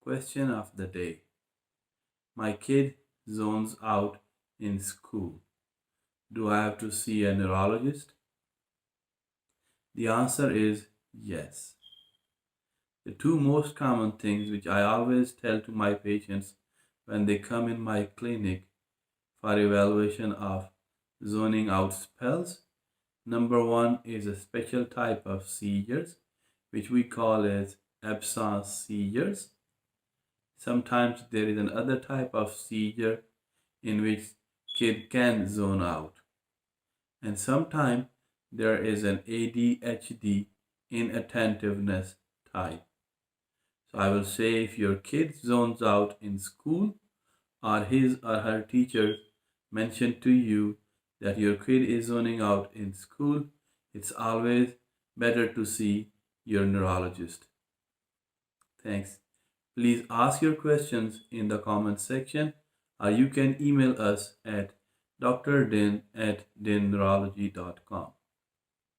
Question of the day. My kid zones out in school. Do I have to see a neurologist? The answer is yes. The two most common things which I always tell to my patients when they come in my clinic for evaluation of zoning out spells. Number one is a special type of seizures, which we call as absence seizures. Sometimes there is another type of seizure in which kid can zone out. And sometimes there is an ADHD, inattentiveness type. So I will say if your kid zones out in school or his or her teacher mentioned to you that your kid is zoning out in school, it's always better to see your neurologist. Thanks. Please ask your questions in the comment section or you can email us at drdin@dinneurology.com.